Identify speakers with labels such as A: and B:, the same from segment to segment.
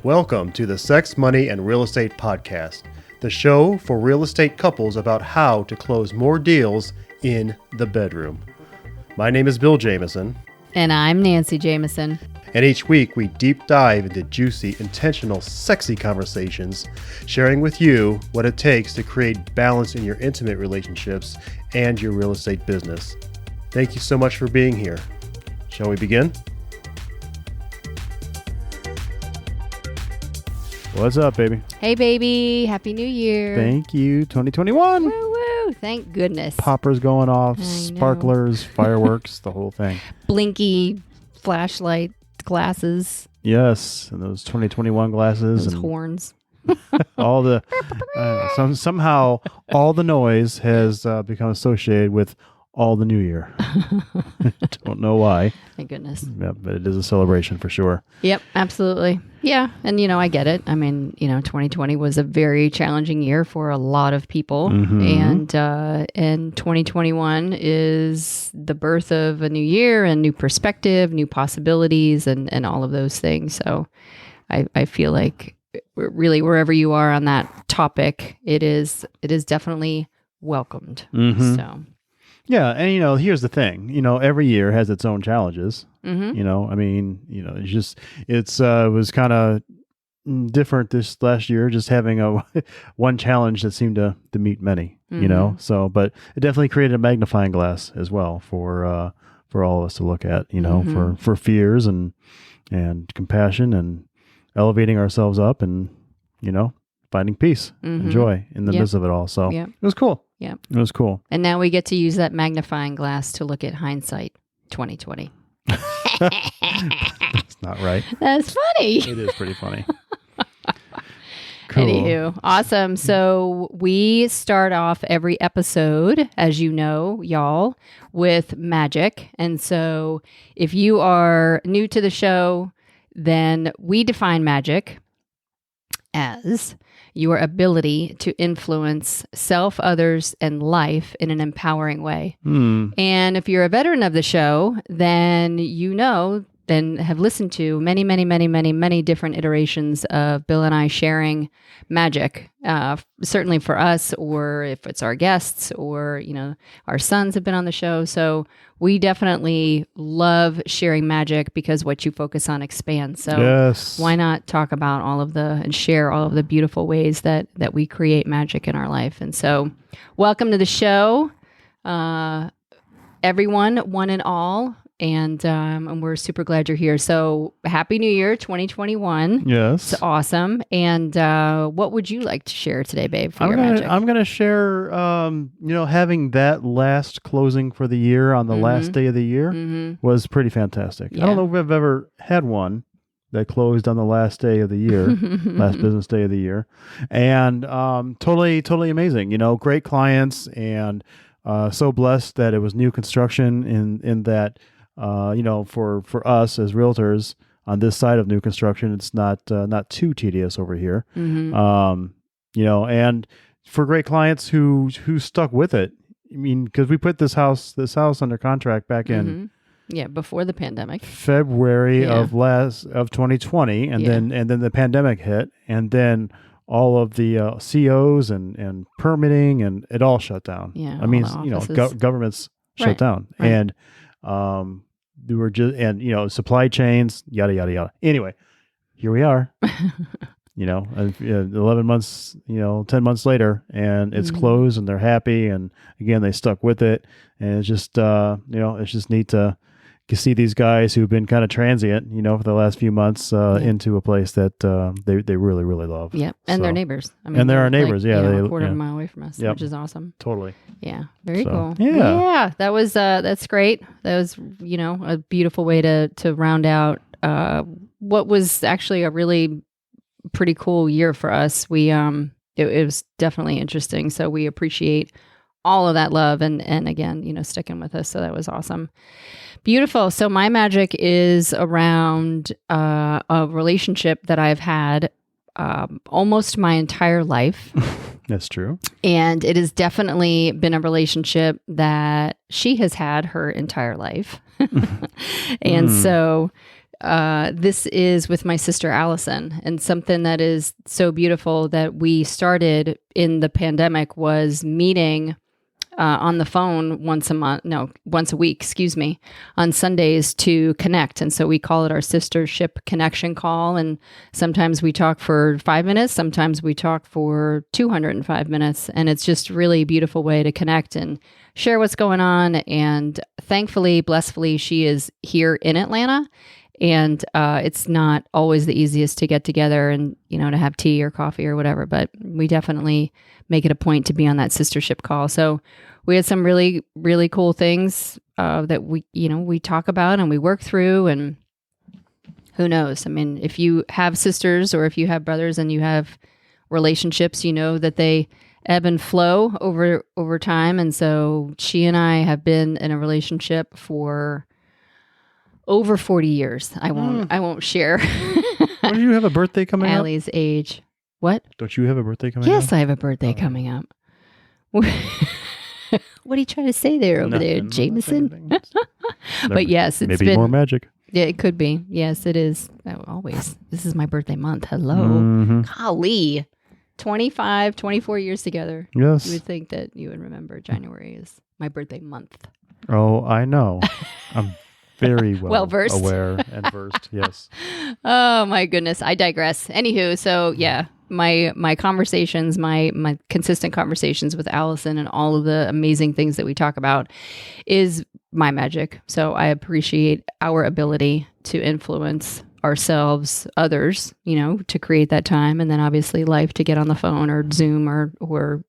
A: Welcome to the Sex, Money, and Real Estate Podcast, the show for real estate couples about how to close more deals in the bedroom. My name is Bill Jamison.
B: And I'm Nancy Jamison.
A: And each week we deep dive into juicy, intentional, sexy conversations, sharing with you what it takes to create balance in your intimate relationships and your real estate business. Thank you so much for being here. Shall we begin? What's up, baby?
B: Hey, baby. Happy New Year.
A: Thank you. 2021.
B: Woo, woo. Thank goodness.
A: Poppers going off,
B: I
A: sparklers, fireworks, the whole thing.
B: Blinky flashlight glasses.
A: Yes, and those 2021 glasses.
B: Those
A: and
B: horns.
A: all the somehow all the noise has become associated with all the new year. Don't know why.
B: Thank goodness.
A: Yeah, but it is a celebration for sure.
B: Yep, absolutely. Yeah, and I get it. I mean, 2020 was a very challenging year for a lot of people, and 2021 is the birth of a new year and new perspective, new possibilities, and all of those things. So, I feel like really wherever you are on that topic, it is definitely welcomed. So.
A: Yeah, and here's the thing. Every year has its own challenges.
B: Mm-hmm.
A: It was kind of different this last year, just having one challenge that seemed to meet many. So, but it definitely created a magnifying glass as well for all of us to look at. For fears and compassion and elevating ourselves up and finding peace and joy in the midst of it all. So it was cool. Yeah. It was cool.
B: And now we get to use that magnifying glass to look at hindsight 2020.
A: That's not right.
B: That's funny.
A: It is pretty funny. Cool.
B: Anywho, awesome. So we start off every episode, as you know, y'all, with magic. And so if you are new to the show, then we define magic as your ability to influence self, others, and life in an empowering way. And if you're a veteran of the show, then then have listened to many, many, many, many, many different iterations of Bill and I sharing magic, certainly for us, or if it's our guests, or, our sons have been on the show. So we definitely love sharing magic because what you focus on expands. So why not talk about and share all of the beautiful ways that we create magic in our life. And so welcome to the show, everyone, one and all. And we're super glad you're here. So Happy New Year, 2021.
A: Yes.
B: It's awesome. And what would you like to share today, babe, for your magic?
A: I'm going to share, having that last closing for the year on the last day of the year was pretty fantastic.
B: Yeah.
A: I don't know if I've ever had one that closed on the last day of the year, last business day of the year. And totally, totally amazing. Great clients, and so blessed that it was new construction in that, for us as realtors on this side of new construction, it's not too tedious over here. And for great clients who stuck with it. I mean, because we put this house under contract back in
B: before the pandemic,
A: February of 2020, and then the pandemic hit, and then all of the COs and permitting, and it all shut down.
B: Yeah,
A: I mean, governments shut down, and we were supply chains, yada yada yada. Anyway, here we are. 11 months, 10 months later, and it's closed, and they're happy, and again they stuck with it, and it's just it's just neat to see these guys who've been kind of transient, for the last few months into a place that they really, really love.
B: Yeah, and they're neighbors. I mean,
A: and they're our neighbors. They're
B: a quarter of a mile away from us, which is awesome.
A: Totally.
B: Yeah, very cool.
A: Yeah,
B: that was that's great. That was a beautiful way to round out what was actually a really pretty cool year for us. We it was definitely interesting. So we appreciate all of that love and again, sticking with us. So that was awesome. Beautiful. So my magic is around a relationship that I've had almost my entire life.
A: That's true.
B: And it has definitely been a relationship that she has had her entire life. And so this is with my sister Allison, and something that is so beautiful that we started in the pandemic was meeting on the phone once a week, on Sundays to connect. And so we call it our sistership connection call. And sometimes we talk for 5 minutes, sometimes we talk for 205 minutes. And it's just really a beautiful way to connect and share what's going on. And thankfully, blessedly, she is here in Atlanta. And it's not always the easiest to get together and, to have tea or coffee or whatever, but we definitely make it a point to be on that sistership call. So we had some really, really cool things that we talk about and we work through, and who knows? I mean, if you have sisters or if you have brothers and you have relationships, that they ebb and flow over time. And so she and I have been in a relationship for over 40 years. I won't share.
A: Don't you have a birthday coming up?
B: Allie's age. What?
A: Don't you have a birthday coming up?
B: Yes, I have a birthday coming up. What are you trying to say there over there, Jamison? But yes, it's
A: maybe more magic.
B: Yeah, it could be. Yes, it is. Oh, always. This is my birthday month. Hello.
A: Mm-hmm.
B: Golly. 25, 24 years together.
A: Yes.
B: You would think that you would remember January is my birthday month.
A: Oh, I know. I'm very well
B: versed.
A: Aware and versed. Yes.
B: Oh my goodness. I digress. Anywho, so yeah, my conversations, my consistent conversations with Allison and all of the amazing things that we talk about is my magic. So I appreciate our ability to influence ourselves, others, to create that time, and then obviously life to get on the phone or Zoom or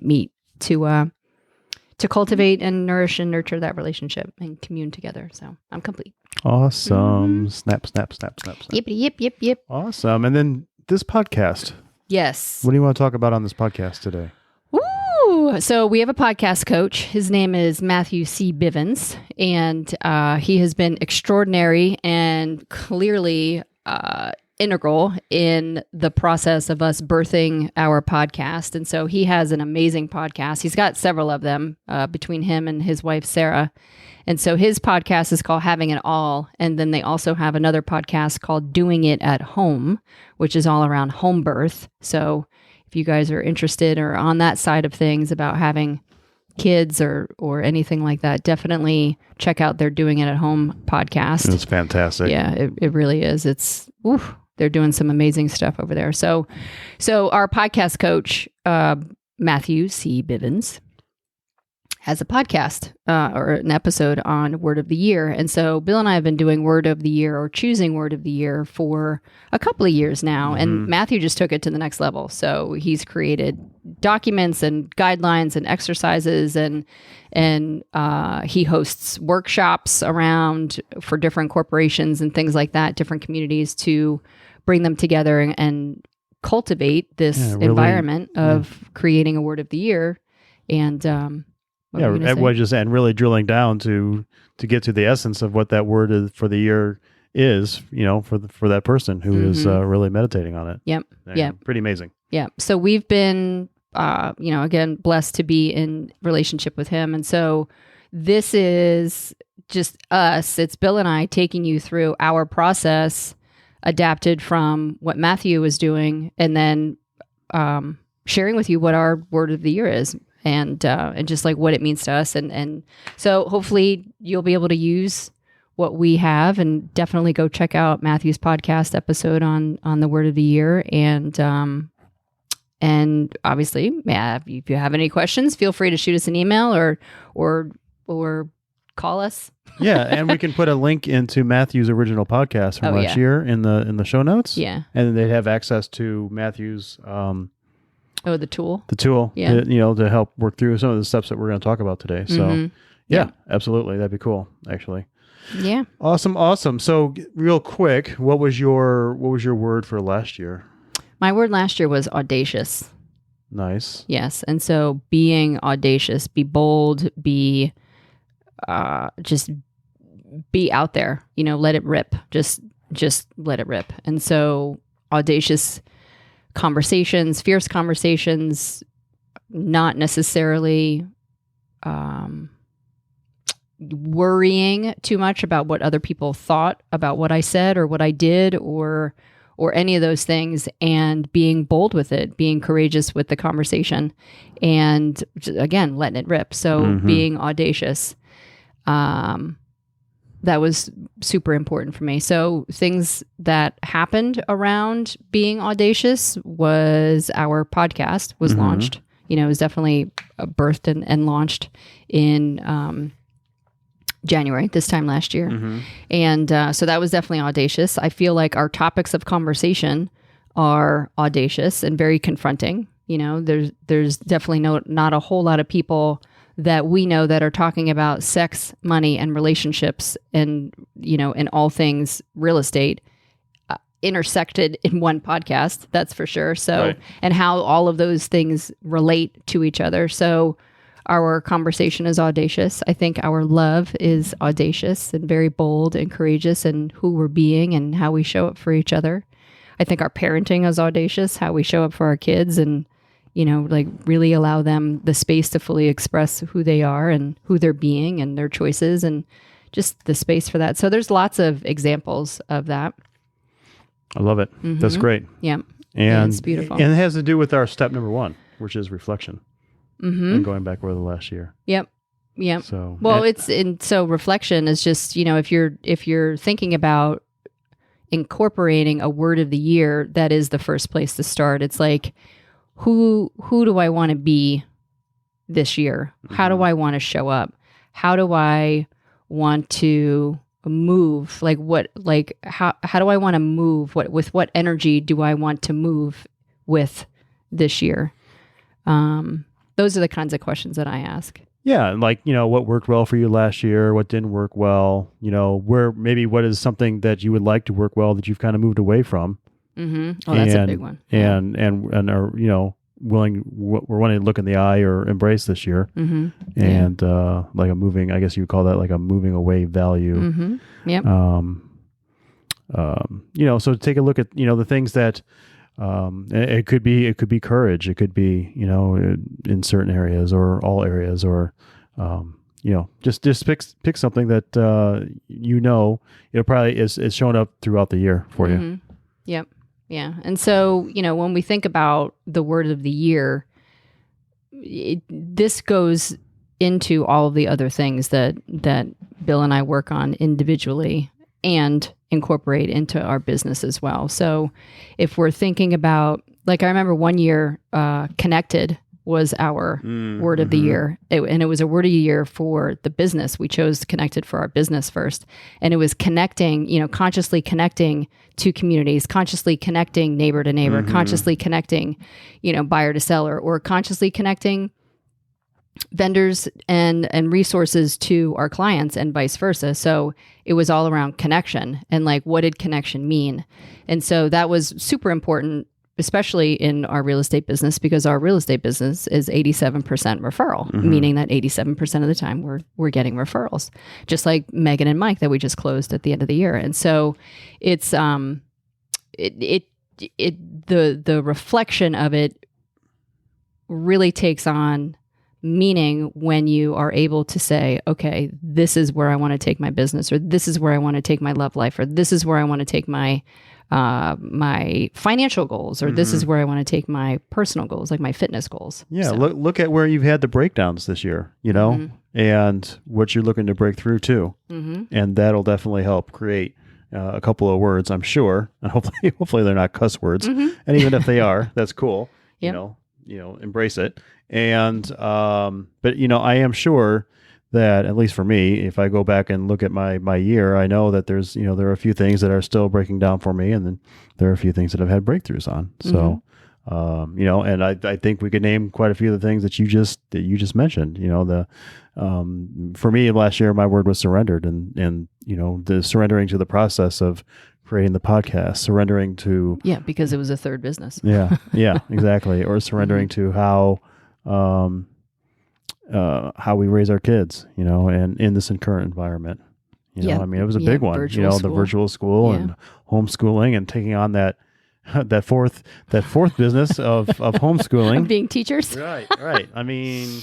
B: meet to cultivate and nourish and nurture that relationship and commune together. So I'm complete.
A: Awesome. Snap, snap, snap, snap, snap.
B: Yep.
A: Awesome. And then this podcast.
B: Yes.
A: What do you want to talk about on this podcast today?
B: Woo! So we have a podcast coach. His name is Matthew C. Bivens, and he has been extraordinary and clearly integral in the process of us birthing our podcast. And so he has an amazing podcast. He's got several of them between him and his wife, Sarah. And so his podcast is called Having It All. And then they also have another podcast called Doing It at Home, which is all around home birth. So if you guys are interested or on that side of things about having kids or anything like that, definitely check out their Doing It at Home podcast.
A: It's fantastic.
B: Yeah, it really is. They're doing some amazing stuff over there. So our podcast coach, Matthew C. Bivens, has a podcast or an episode on Word of the Year. And so Bill and I have been doing Word of the Year or choosing Word of the Year for a couple of years now. Mm-hmm. And Matthew just took it to the next level. So he's created documents and guidelines and exercises, and he hosts workshops around for different corporations and things like that, different communities, to bring them together and cultivate this environment of creating a Word of the Year. And
A: and really drilling down to get to the essence of what that word is for the year is, for that person who is really meditating on it.
B: Yep.
A: Yeah. Pretty amazing.
B: Yeah. So we've been, again, blessed to be in relationship with him. And so this is just us. It's Bill and I taking you through our process adapted from what Matthew was doing, and then sharing with you what our Word of the Year is. And just like what it means to us. And so hopefully you'll be able to use what we have, and definitely go check out Matthew's podcast episode on the Word of the Year. And obviously, if you have any questions, feel free to shoot us an email or call us.
A: Yeah. And we can put a link into Matthew's original podcast from last year in the show notes.
B: Yeah.
A: And then they'd have access to Matthew's,
B: the tool.
A: The tool,
B: yeah.
A: to help work through some of the steps that we're going to talk about today. So, yeah, absolutely. That'd be cool, actually.
B: Yeah.
A: Awesome. So, real quick, what was your word for last year?
B: My word last year was audacious.
A: Nice.
B: Yes. And so being audacious, be bold, just be out there, let it rip. Just let it rip. And so audacious conversations, fierce conversations, not necessarily worrying too much about what other people thought about what I said or what I did or any of those things, and being bold with it, being courageous with the conversation, and again, letting it rip. So being audacious, that was super important for me. So things that happened around being audacious was our podcast was launched. You know, it was definitely birthed and launched in January, this time last year. And so that was definitely audacious. I feel like our topics of conversation are audacious and very confronting. You know, there's definitely not a whole lot of people that we know that are talking about sex, money, and relationships, and, you know, and all things real estate intersected in one podcast. That's for sure. So, and how all of those things relate to each other. So our conversation is audacious. I think our love is audacious and very bold and courageous in who we're being and how we show up for each other. I think our parenting is audacious, how we show up for our kids and, you know, like really allow them the space to fully express who they are and who they're being and their choices, and just the space for that. So there's lots of examples of that.
A: I love it. That's great.
B: Yeah.
A: And
B: it's beautiful.
A: And it has to do with our step number 1, which is reflection. And going back over the last year.
B: Yep.
A: So,
B: well, so reflection is just, you know, if you're thinking about incorporating a word of the year, that is the first place to start. It's like, who do I want to be this year? How do I want to show up? How do I want to move? How do I want to move? With what energy do I want to move with this year? Those are the kinds of questions that I ask.
A: Yeah. Like, you know, what worked well for you last year? What didn't work well? You know, what is something that you would like to work well that you've kind of moved away from?
B: Oh, that's a big one.
A: And are, you know, we're wanting to look in the eye or embrace this year. And like a moving, I guess you would call that like a moving away value.
B: Yep.
A: You know, so take a look at, you know, the things that it could be courage. It could be, you know, in certain areas or all areas, or you know, just pick something that you know, it probably is showing up throughout the year for you.
B: Yep. Yeah. And so, you know, when we think about the word of the year, this goes into all of the other things that Bill and I work on individually and incorporate into our business as well. So if we're thinking about, like, I remember one year, connected was our word of the year. And it was a word of the year for the business. We chose connected for our business first. And it was connecting, you know, consciously connecting to communities, consciously connecting neighbor to neighbor, consciously connecting, you know, buyer to seller, or consciously connecting vendors and resources to our clients and vice versa. So it was all around connection and like, what did connection mean? And so that was super important, especially in our real estate business, because our real estate business is 87% referral, meaning that 87% of the time we're getting referrals, just like Megan and Mike that we just closed at the end of the year. And so it's the reflection of it really takes on meaning when you are able to say, okay, this is where I want to take my business, or this is where I want to take my love life, or this is where I want to take my my financial goals, or this is where I want to take my personal goals, like my fitness goals.
A: Yeah.
B: So.
A: Look at where you've had the breakdowns this year, you know, and what you're looking to break through too. And that'll definitely help create a couple of words, I'm sure. And hopefully they're not cuss words. And even if they are, that's cool. You know, embrace it. And, but you know, I am sure that, at least for me, if I go back and look at my year, I know that there's, you know, there are a few things that are still breaking down for me, and then there are a few things that I've had breakthroughs on. So, you know, and I think we could name quite a few of the things that you just mentioned. You know, for me last year, my word was surrendered, and you know, the surrendering to the process of creating the podcast, surrendering to
B: because it was a third business.
A: yeah, exactly, or surrendering to how we raise our kids, you know, and in this current environment, you know, I mean, it was a big one, you know, the virtual school and homeschooling, and taking on that fourth business of homeschooling,
B: of being teachers.
A: Right. I mean,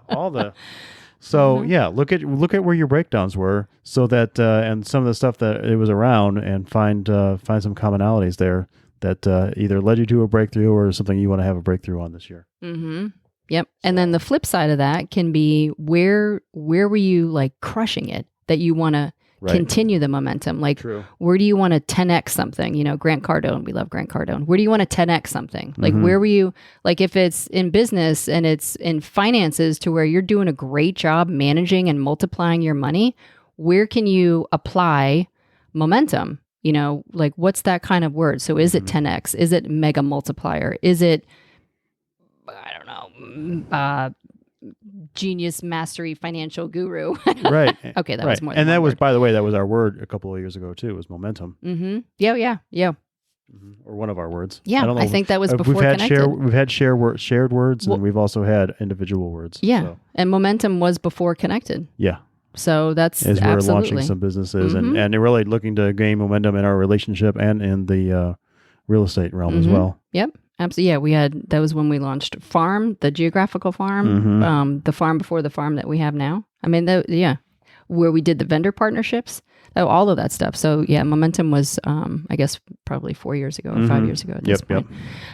A: all the So look at where your breakdowns were, so that and some of the stuff that it was around, and find some commonalities there that either led you to a breakthrough or something you want to have a breakthrough on this year.
B: Mm-hmm. Yep. And then the flip side of that can be where were you like crushing it that you want to continue the momentum? Like, where do you want to 10x something? You know, Grant Cardone, we love Grant Cardone. Where do you want to 10x something? Like, where were you, like, if it's in business and it's in finances to where you're doing a great job managing and multiplying your money, where can you apply momentum? You know, like, what's that kind of word? So is it 10x? Is it mega multiplier? Is it, I don't know, genius mastery financial guru?
A: Right.
B: Okay, that was more than
A: and that was,
B: word.
A: by the way, that was our word a couple of years ago too, was momentum.
B: Mm-hmm. Yeah.
A: Or one of our words.
B: Yeah,
A: I don't know.
B: I think that was before
A: we've had
B: connected.
A: we've had shared words, and we've also had individual words.
B: Yeah,
A: so.
B: And momentum was before connected.
A: Yeah.
B: So that's
A: as we're
B: absolutely.
A: launching some businesses and really looking to gain momentum in our relationship and in the real estate realm as well.
B: Yep. Absolutely. Yeah, that was when we launched Farm, the geographical farm, the farm before the farm that we have now. I mean, where we did the vendor partnerships, all of that stuff. So yeah, momentum was, I guess, probably 4 years ago or 5 years ago at this point.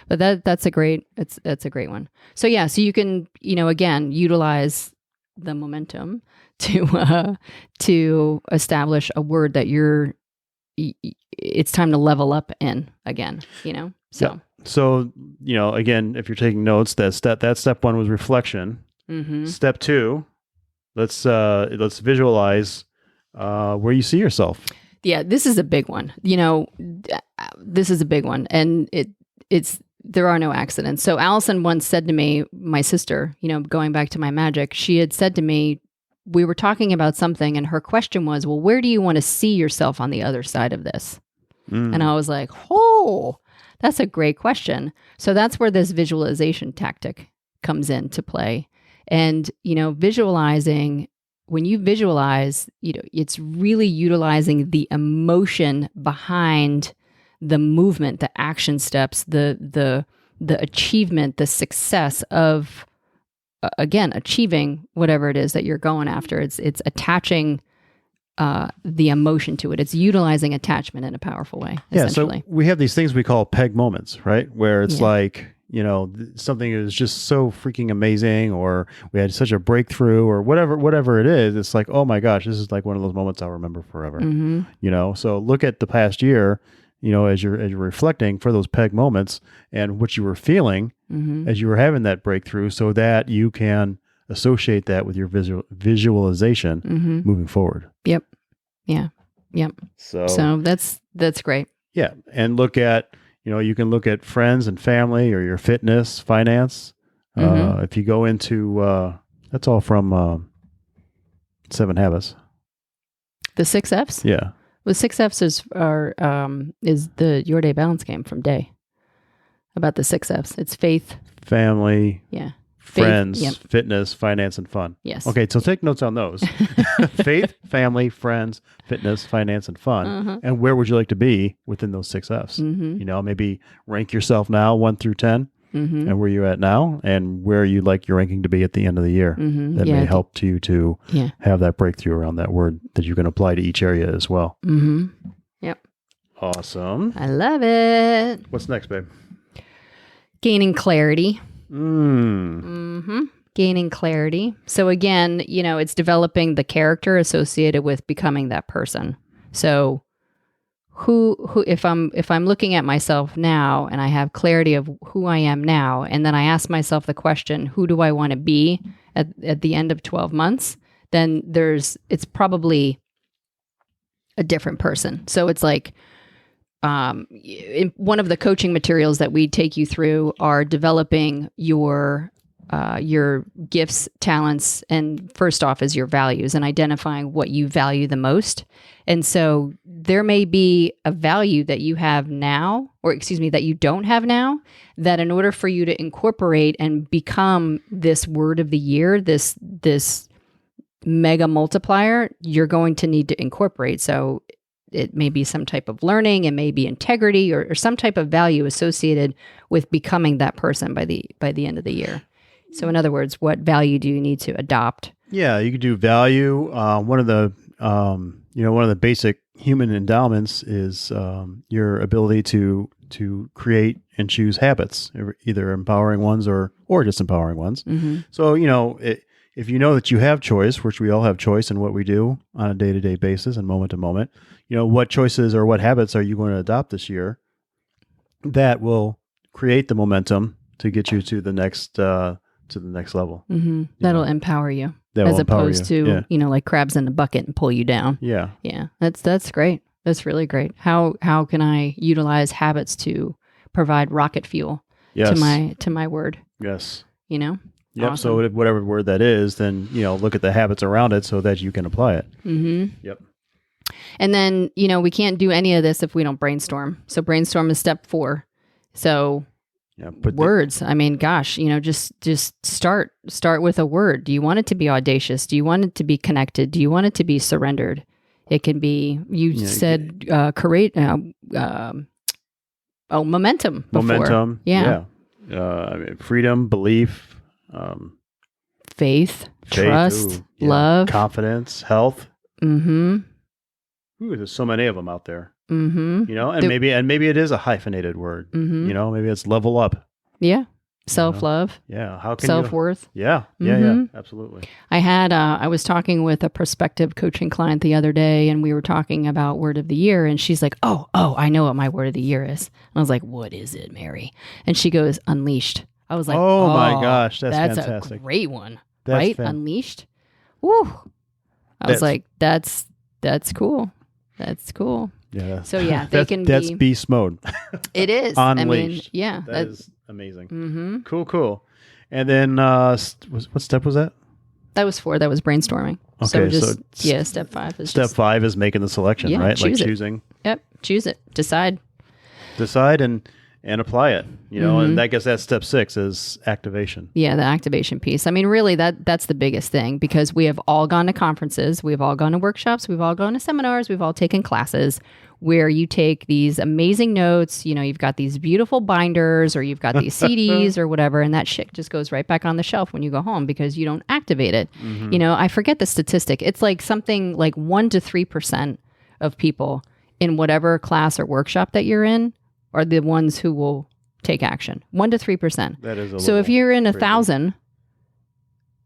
B: But that's a great one. So yeah, so you can, again, utilize the momentum to establish a word that it's time to level up in again, so.
A: Yep. So, again, if you're taking notes, that step one was reflection. Step two, let's visualize where you see yourself.
B: Yeah, this is a big one. This is a big one, and there are no accidents. So Allison once said to me, my sister, going back to my magic, she had said to me, we were talking about something, and her question was, well, where do you want to see yourself on the other side of this? And I was like, oh, that's a great question. So that's where this visualization tactic comes into play. And, visualizing, when you visualize, it's really utilizing the emotion behind the movement, the action steps, the achievement, the success of, again, achieving whatever it is that you're going after. It's attaching the emotion to it. It's utilizing attachment in a powerful way.
A: Yeah. So we have these things we call peg moments, right? Where it's like, something is just so freaking amazing, or we had such a breakthrough, or whatever it is. It's like, oh my gosh, this is like one of those moments I'll remember forever. So look at the past year, as you're reflecting for those peg moments and what you were feeling as you were having that breakthrough, so that you can associate that with your visualization moving forward.
B: Yep. Yeah. Yep. So that's great.
A: Yeah. And look at, you can look at friends and family, or your fitness, finance. If you go into, that's all from 7 Habits.
B: The 6 F's?
A: Yeah.
B: The 6 F's is the Your Day Balance game from Day. About the 6 F's. It's faith.
A: Family.
B: Yeah.
A: Friends, fitness, finance, and fun.
B: Yes.
A: Okay, so take notes on those. Faith, family, friends, fitness, finance, and fun. And where would you like to be within those 6 F's? Maybe rank yourself now 1 through 10, and where you're at now, and where you'd like your ranking to be at the end of the year. That may help you to have that breakthrough around that word that you can apply to each area as well.
B: Yep.
A: Awesome.
B: I love it.
A: What's next, babe?
B: Gaining clarity. Gaining clarity. So again, it's developing the character associated with becoming that person. So who if I'm looking at myself now and I have clarity of who I am now, and then I ask myself the question, who do I want to be at the end of 12 months? Then it's probably a different person. So it's like, in one of the coaching materials that we take you through are developing your gifts, talents, and first off is your values, and identifying what you value the most. And so there may be a value that you have now, that you don't have now, that in order for you to incorporate and become this word of the year, this mega multiplier, you're going to need to incorporate. So it may be some type of learning, it may be integrity, or some type of value associated with becoming that person by the end of the year. So in other words, what value do you need to adopt
A: Yeah, you could do value. One of the one of the basic human endowments is your ability to create and choose habits, either empowering ones or disempowering ones.
B: Mm-hmm.
A: So if you know that you have choice, which we all have choice in what we do on a day-to-day basis and moment to moment, what choices or what habits are you going to adopt this year that will create the momentum to get you to the next level.
B: Mm-hmm. That'll empower you.
A: That
B: as
A: will empower
B: opposed
A: you.
B: to, like crabs in a bucket and pull you down.
A: Yeah.
B: Yeah. That's great. That's really great. How can I utilize habits to provide rocket fuel
A: Yes.
B: to my word?
A: Yes.
B: Yep.
A: Awesome. So whatever word that is, then, look at the habits around it so that you can apply it.
B: Mm-hmm.
A: Yep.
B: And then, we can't do any of this if we don't brainstorm. So brainstorm is step 4. So words. Gosh, just start with a word. Do you want it to be audacious? Do you want it to be connected? Do you want it to be surrendered? It can be, said, momentum before.
A: Momentum.
B: Yeah.
A: Freedom, belief,
B: faith, trust, love,
A: confidence, health.
B: Mm-hmm.
A: Ooh, there's so many of them out there.
B: Mm-hmm.
A: Maybe it is a hyphenated word.
B: Mm-hmm.
A: Maybe it's level up.
B: Yeah. Self-love.
A: Yeah. How can
B: self-worth.
A: Yeah.
B: Mm-hmm.
A: Yeah. Absolutely.
B: I was talking with a prospective coaching client the other day, and we were talking about word of the year, and she's like, oh, I know what my word of the year is. And I was like, what is it, Mary? And she goes, unleashed. I was like,
A: oh my gosh, that's fantastic.
B: A great one. Right? Unleashed. Woo. I was like, that's cool. That's cool.
A: Yeah.
B: So yeah,
A: that's beast mode.
B: It is.
A: Unleashed.
B: That
A: is amazing.
B: Mm-hmm.
A: Cool. And then what step was that?
B: That was 4. That was brainstorming.
A: Okay,
B: so step 5 is
A: step 5 is making the selection, right? Choosing.
B: Yep. Choose it. Decide
A: and apply it. And I guess that's step 6 is activation.
B: Yeah, the activation piece. Really, that's the biggest thing, because we have all gone to conferences, we've all gone to workshops, we've all gone to seminars, we've all taken classes where you take these amazing notes, you've got these beautiful binders, or you've got these CDs or whatever, and that shit just goes right back on the shelf when you go home because you don't activate it. Mm-hmm. I forget the statistic. It's like something like 1 to 3% of people in whatever class or workshop that you're in are the ones who will take action. 1 to 3%.
A: That is
B: so if you're in 1,000,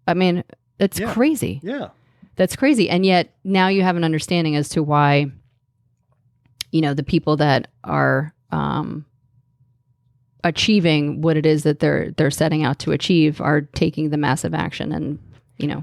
B: it's crazy.
A: Yeah.
B: That's crazy. And yet now you have an understanding as to why, the people that are achieving what it is that they're setting out to achieve are taking the massive action, and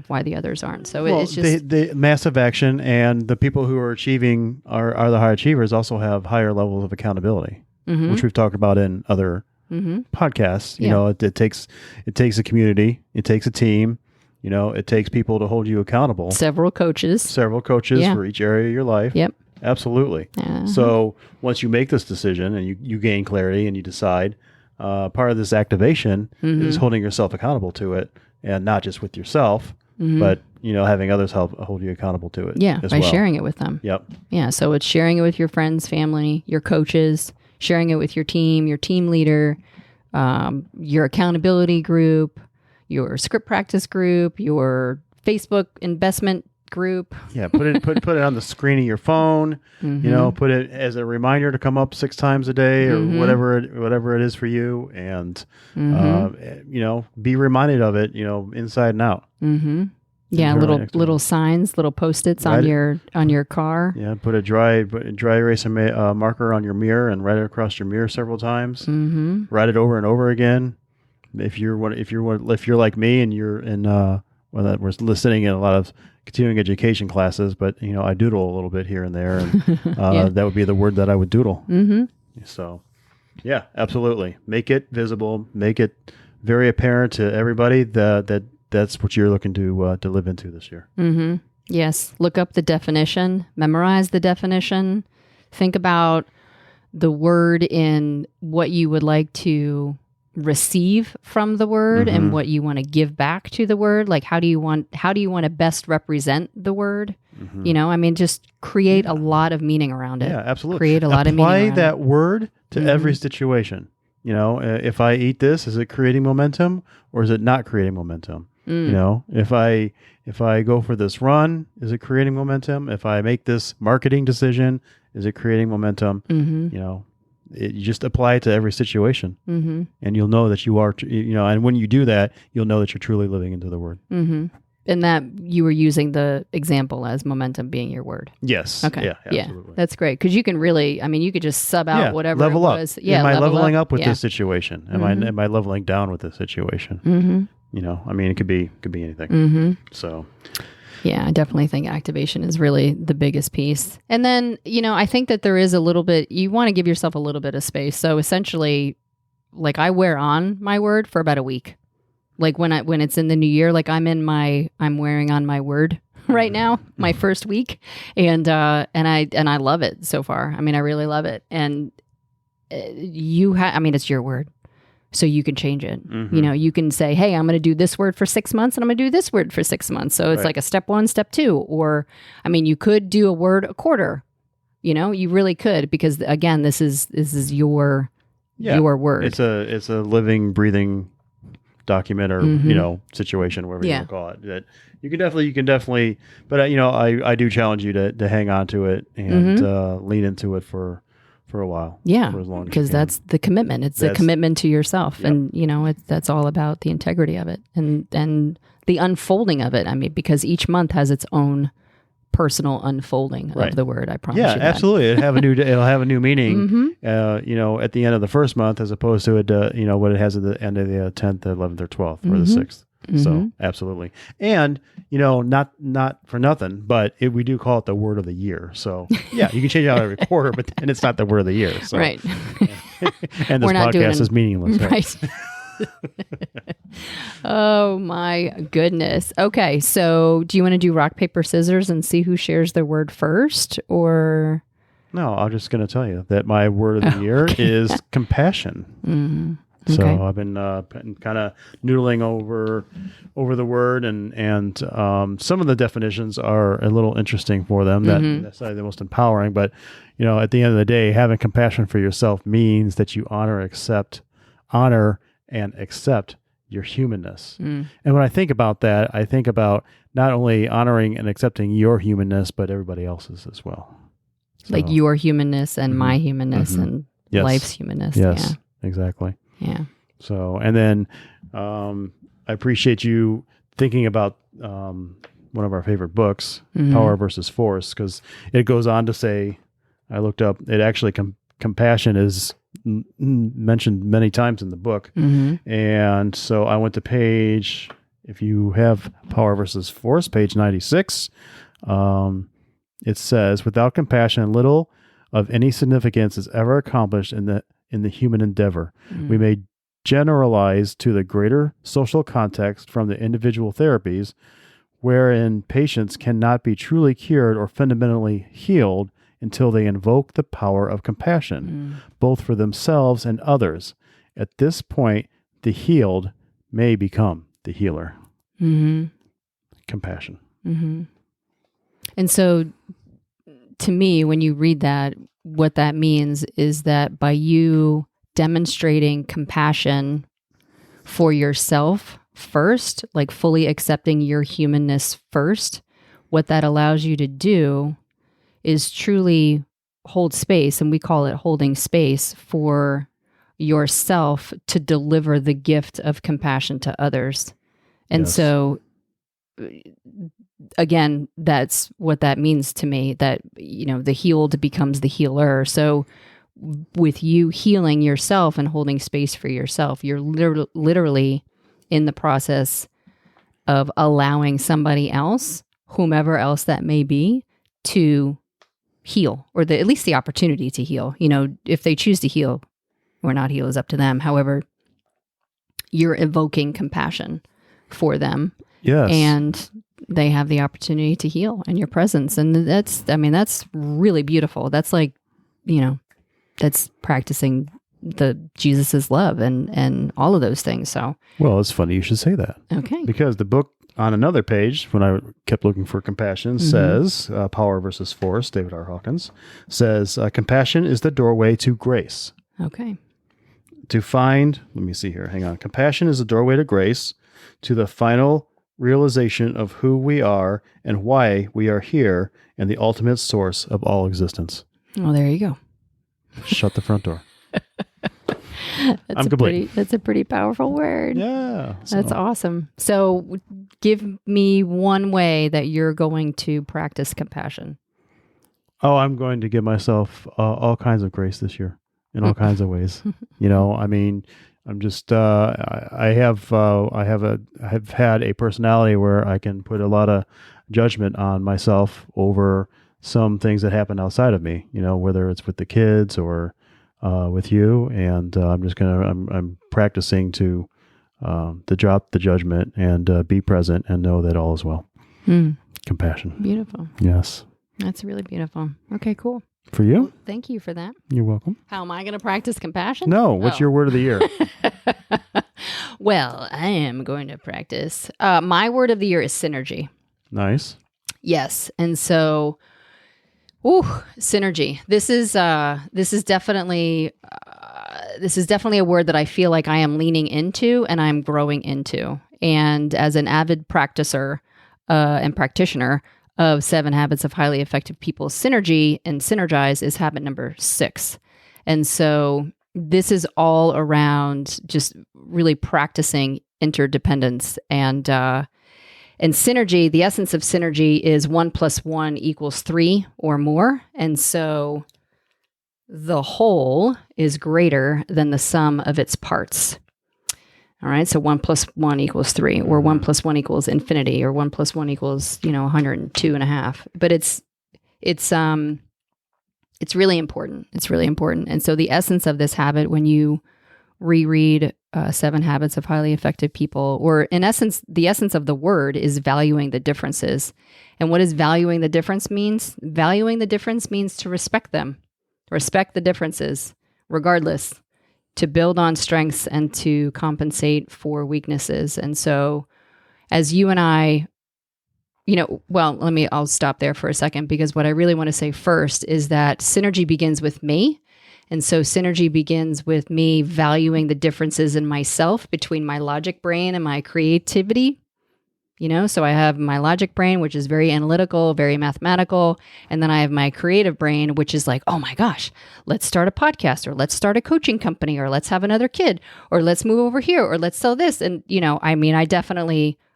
B: why the others aren't. So it's just
A: the massive action, and the people who are achieving are the high achievers also have higher levels of accountability. Mm-hmm. Which we've talked about in other podcasts. It takes a community, it takes a team, it takes people to hold you accountable.
B: Several coaches
A: for each area of your life.
B: Yep.
A: Absolutely. Uh-huh. So once you make this decision and you gain clarity and you decide, part of this activation is holding yourself accountable to it, and not just with yourself, but having others hold you accountable to it.
B: Yeah, by sharing it with them.
A: Yep.
B: Yeah. So it's sharing it with your friends, family, your coaches, sharing it with your team leader, your accountability group, your script practice group, your Facebook investment group.
A: Yeah, put it on the screen of your phone. Put it as a reminder to come up 6 times a day or whatever it is for you, and be reminded of it. Inside and out. Mm-hmm.
B: Yeah, little signs, little Post-its on your car.
A: Yeah, put a dry erase marker on your mirror and write it across your mirror several times. Mm-hmm. Write it over and over again. If you're like me and you're in we're listening in a lot of continuing education classes, but I doodle a little bit here and there, and that would be the word that I would doodle. Mm-hmm. So, yeah, absolutely, make it visible, make it very apparent to everybody that's what you're looking to live into this year.
B: Mm-hmm. Yes. Look up the definition, memorize the definition, think about the word in what you would like to receive from the word and what you want to give back to the word. Like, how do you want to best represent the word? Just create a lot of meaning around it.
A: Yeah, absolutely.
B: Create a lot of meaning.
A: Apply that word to every situation. If I eat this, is it creating momentum or is it not creating momentum? You know, if I go for this run, is it creating momentum? If I make this marketing decision, is it creating momentum? You know, you just apply it to every situation, and you'll know that you are, you know, and when you do that, you'll know that you're truly living into the word.
B: And that you were using the example as momentum being your word.
A: Yes.
B: Okay.
A: Yeah, absolutely.
B: That's great. Because you can really, I mean, you could just sub out whatever
A: level
B: it
A: up.
B: was. Yeah.
A: Am I leveling up with this situation? Am I leveling down with this situation? You know, I mean, it could be anything. So.
B: Yeah, I definitely think activation is really the biggest piece. And then, you know, I think that there is a little bit, you want to give yourself a little bit of space. So essentially, like I wear on my word for about a week. Like when it's in the new year, like I'm wearing on my word right now, my first week. And I love it so far. I mean, I really love it. And I mean, it's your word. So you can change it. You know, you can say, hey, I'm going to do this word for 6 months and I'm going to do this word for 6 months. So it's like a step 1, step 2, or, I mean, you could do a word a quarter, you know, you really could, because again, this is your word.
A: It's a living, breathing document or, you know, situation, whatever you want to call it, that you can definitely, but you know, I do challenge you to hang on to it and lean into it for a while.
B: Yeah.
A: For as long as
B: because that's the commitment. It's a commitment to yourself. And, you know, that's all about the integrity of it and the unfolding of it. I mean, because each month has its own personal unfolding of the word. I promise you that.
A: Absolutely. It'll have a new meaning, you know, at the end of the first month, as opposed to you know, what it has at the end of the 10th, 11th, or 12th, or the 6th. So absolutely. And, you know, not for nothing, but we do call it the word of the year. So yeah, you can change it out every quarter, but then it's not the word of the year. So,
B: right.
A: And this podcast is meaningless.
B: Right. Oh my goodness. Okay. So do you want to do rock, paper, scissors and see who shares their word first, or?
A: No, I'm just going to tell you that my word of the year is compassion. So I've been kind of noodling over the word, and some of the definitions are a little interesting for them. That necessarily the most empowering, but you know, at the end of the day, having compassion for yourself means that you honor and accept your humanness. And when I think about that, I think about not only honoring and accepting your humanness, but everybody else's as well. So,
B: like your humanness and my humanness and life's humanness.
A: Yes, exactly.
B: Yeah.
A: So, and then I appreciate you thinking about one of our favorite books, Power versus Force, because it goes on to say, I looked up, it actually, compassion is mentioned many times in the book. And so I went to page, if you have Power versus Force, page 96, it says, without compassion, little of any significance is ever accomplished in the human endeavor. We may generalize to the greater social context from the individual therapies, wherein patients cannot be truly cured or fundamentally healed until they invoke the power of compassion, both for themselves and others. At this point, the healed may become the healer. Compassion.
B: And so, to me, when you read that, what that means is that by you demonstrating compassion for yourself first, like fully accepting your humanness first, what that allows you to do is truly hold space, and we call it holding space for yourself to deliver the gift of compassion to others. And so, again, that's what that means to me, that, you know, the healed becomes the healer. So with you healing yourself and holding space for yourself, you're literally in the process of allowing somebody else, whomever else that may be, to heal, or at least the opportunity to heal. You know, if they choose to heal or not heal is up to them. However, you're evoking compassion for them.
A: Yes.
B: And they have the opportunity to heal in your presence. And that's really beautiful. That's like, you know, that's practicing the Jesus's love and all of those things. So,
A: well, it's funny you should say that.
B: Okay.
A: Because the book on another page, when I kept looking for compassion, says, Power versus Force, David R. Hawkins, says, compassion is the doorway to grace.
B: Okay.
A: To find, let me see here, hang on. Compassion is the doorway to grace, to the final realization of who we are and why we are here, and the ultimate source of all existence.
B: Well, there you go.
A: Shut the front door. I'm complete.
B: That's a pretty powerful word.
A: Yeah.
B: That's awesome. So give me one way that you're going to practice compassion.
A: Oh, I'm going to give myself all kinds of grace this year in all kinds of ways. I mean, I'm just I have had a personality where I can put a lot of judgment on myself over some things that happen outside of me, whether it's with the kids or with you. And I'm practicing to drop the judgment and be present and know that all is well. Compassion.
B: Beautiful.
A: Yes.
B: That's really beautiful. Okay, cool.
A: For you?
B: Well, thank you for that.
A: You're welcome.
B: How am I going to practice compassion?
A: No. What's your word of the year?
B: Well, I am going to practice. My word of the year is synergy.
A: Nice.
B: Yes. And so, synergy. This is definitely a word that I feel like I am leaning into and I'm growing into. And as an avid practicer and practitioner of 7 Habits of Highly Effective People, synergy and synergize is habit number 6. And so this is all around just really practicing interdependence and synergy. The essence of synergy is 1 + 1 = 3 or more. And so the whole is greater than the sum of its parts. All right. So 1 + 1 = 3, or 1 + 1 = infinity, or 1 + 1 = 102.5. But it's really important. It's really important. And so the essence of this habit, when you reread 7 Habits of Highly Effective People, or in essence, the essence of the word is valuing the differences. And what does valuing the difference means? Valuing the difference means to respect them, respect the differences, regardless, to build on strengths and to compensate for weaknesses. And so as you and I, I'll stop there for a second, because what I really want to say first is that synergy begins with me. And so synergy begins with me valuing the differences in myself between my logic brain and my creativity. So I have my logic brain, which is very analytical, very mathematical. And then I have my creative brain, which is like, oh my gosh, let's start a podcast, or let's start a coaching company, or let's have another kid, or let's move over here, or let's sell this. And,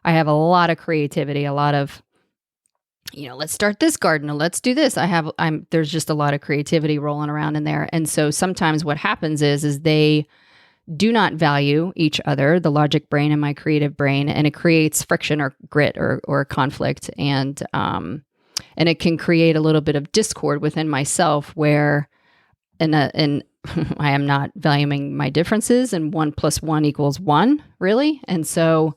B: I have a lot of creativity, a lot of, let's start this garden, or let's do this. There's just a lot of creativity rolling around in there. And so sometimes what happens is they do not value each other, the logic brain and my creative brain, and it creates friction or grit or conflict. And it can create a little bit of discord within myself where, and I am not valuing my differences, and 1 + 1 = 1, really. And so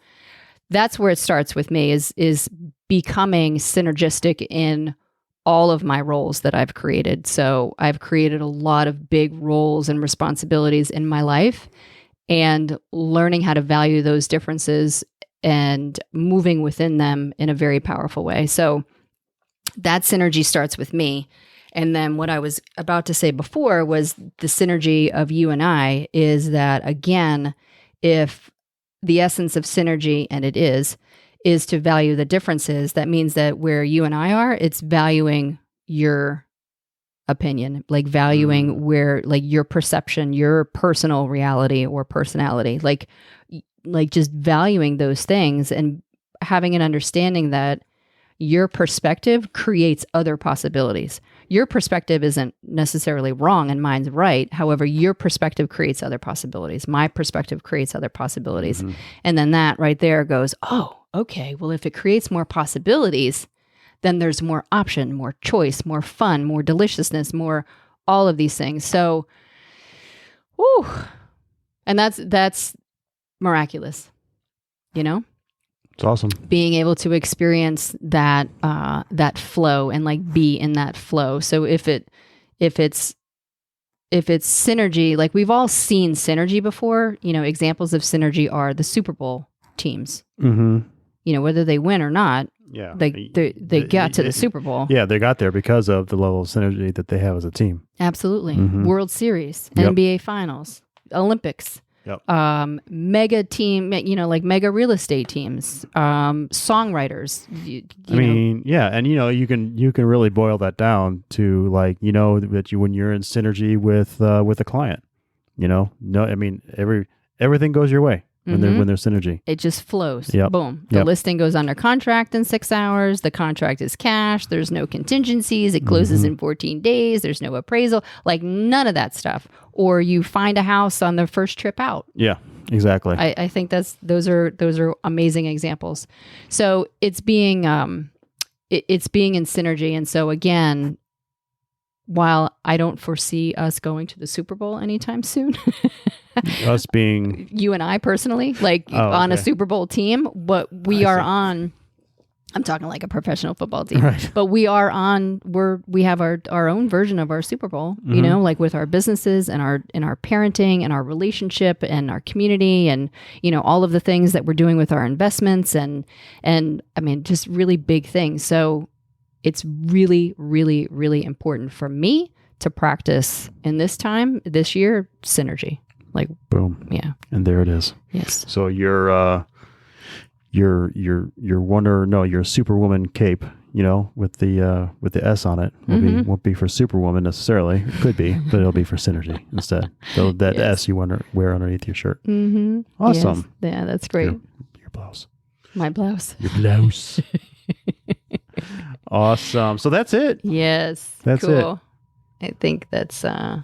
B: that's where it starts with me, is becoming synergistic in all of my roles that I've created. So I've created a lot of big roles and responsibilities in my life, and learning how to value those differences and moving within them in a very powerful way. So that synergy starts with me. And then what I was about to say before was the synergy of you and I is that, again, if the essence of synergy, and it is to value the differences, that means that where you and I are, it's valuing your opinion, like valuing where, like, your perception, your personal reality or personality, like just valuing those things and having an understanding that your perspective creates other possibilities. Your perspective isn't necessarily wrong and mine's right. However, your perspective creates other possibilities. My perspective creates other possibilities. Mm-hmm. And then that right there goes, oh, okay, well, if it creates more possibilities, then there's more option, more choice, more fun, more deliciousness, more all of these things. So, whew, and that's miraculous,
A: It's awesome.
B: Being able to experience that flow and like be in that flow. So if it's synergy, like we've all seen synergy before, examples of synergy are the Super Bowl teams. Mm-hmm. Whether they win or not,
A: yeah,
B: they got to the Super Bowl.
A: Yeah, they got there because of the level of synergy that they have as a team.
B: Absolutely.
A: Mm-hmm.
B: World Series, NBA Finals, Olympics. mega team, like mega real estate teams, songwriters.
A: Yeah, and you can really boil that down to like that when you're in synergy with a client, no, I mean everything goes your way when there's synergy.
B: It just flows.
A: Yep.
B: Boom. The listing goes under contract in 6 hours. The contract is cash. There's no contingencies. It closes in 14 days. There's no appraisal. Like none of that stuff. Or you find a house on the first trip out.
A: Yeah, exactly.
B: I think those are amazing examples. So it's being in synergy. And so again, while I don't foresee us going to the Super Bowl anytime soon,
A: us being
B: you and I personally, on a Super Bowl team, but we are on. I'm talking like a professional football team,
A: right.
B: But we are on. We have our own version of our Super Bowl. Like with our businesses and our parenting and our relationship and our community and all of the things that we're doing with our investments and I mean just really big things. So it's really, really, really important for me to practice in this year, synergy. Like
A: boom.
B: Yeah.
A: And there it is.
B: Yes.
A: So your Superwoman cape, with the S on it won't be for Superwoman necessarily. It could be, but it'll be for synergy instead. So that S you want to wear underneath your shirt.
B: Mm-hmm.
A: Awesome.
B: Yes. Yeah, that's great.
A: Your blouse.
B: My blouse.
A: Your blouse. Awesome. So that's it.
B: Yes.
A: That's
B: cool. I think that's I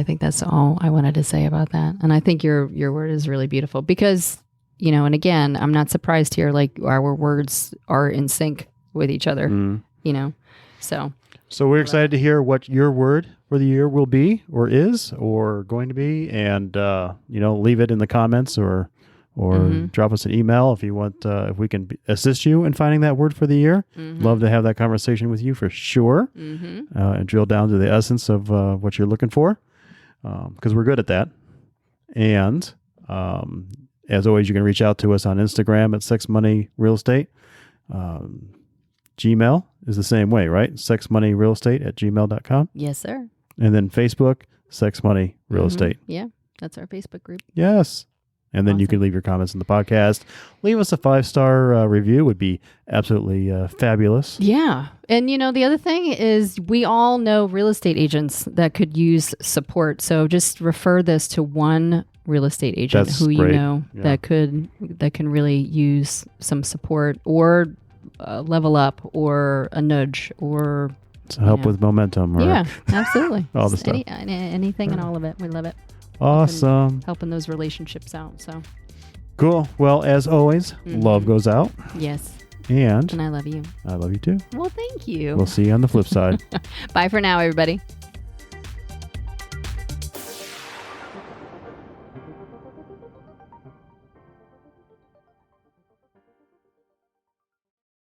B: think that's all I wanted to say about that. And I think your word is really beautiful because, and again, I'm not surprised here, like our words are in sync with each other, so
A: we're excited to hear what your word for the year will be or is or going to be. And, leave it in the comments or drop us an email if you want, if we can assist you in finding that word for the year. Love to have that conversation with you for sure. And drill down to the essence of what you're looking for, because we're good at that. And as always, you can reach out to us on Instagram at Sex Money Real Estate. Gmail is the same way, right? sexmoneyrealestate@gmail.com.
B: Yes, sir.
A: And then Facebook, Sex Money Real Estate.
B: Yeah, that's our Facebook group.
A: Yes. And then you can leave your comments in the podcast. Leave us a 5-star review would be absolutely fabulous.
B: Yeah. And, the other thing is we all know real estate agents that could use support. So just refer this to one real estate agent
A: That's
B: who you
A: great.
B: know that can really use some support or level up or a nudge or
A: to help with momentum. Or
B: absolutely.
A: all the stuff.
B: Anything and all of it. We love it.
A: Awesome.
B: Helping those relationships out. So
A: cool. Well, as always, love goes out.
B: Yes.
A: And
B: I love you.
A: I love you too.
B: Well, thank you.
A: We'll see you on the flip side.
B: Bye for now, everybody.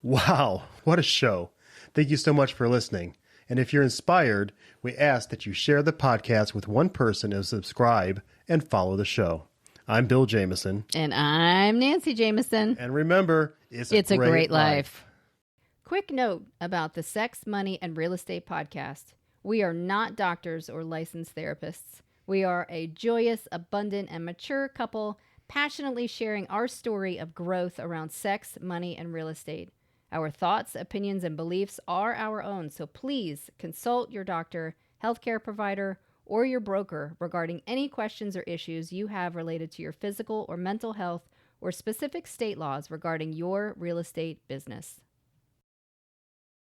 C: Wow, what a show. Thank you so much for listening. And if you're inspired, we ask that you share the podcast with one person and subscribe and follow the show. I'm Bill Jamison.
B: And I'm Nancy Jamison.
C: And remember, it's
B: a great life. Quick note about the Sex, Money, and Real Estate podcast. We are not doctors or licensed therapists. We are a joyous, abundant, and mature couple passionately sharing our story of growth around sex, money, and real estate. Our thoughts, opinions, and beliefs are our own, so please consult your doctor, healthcare provider, or your broker regarding any questions or issues you have related to your physical or mental health or specific state laws regarding your real estate business.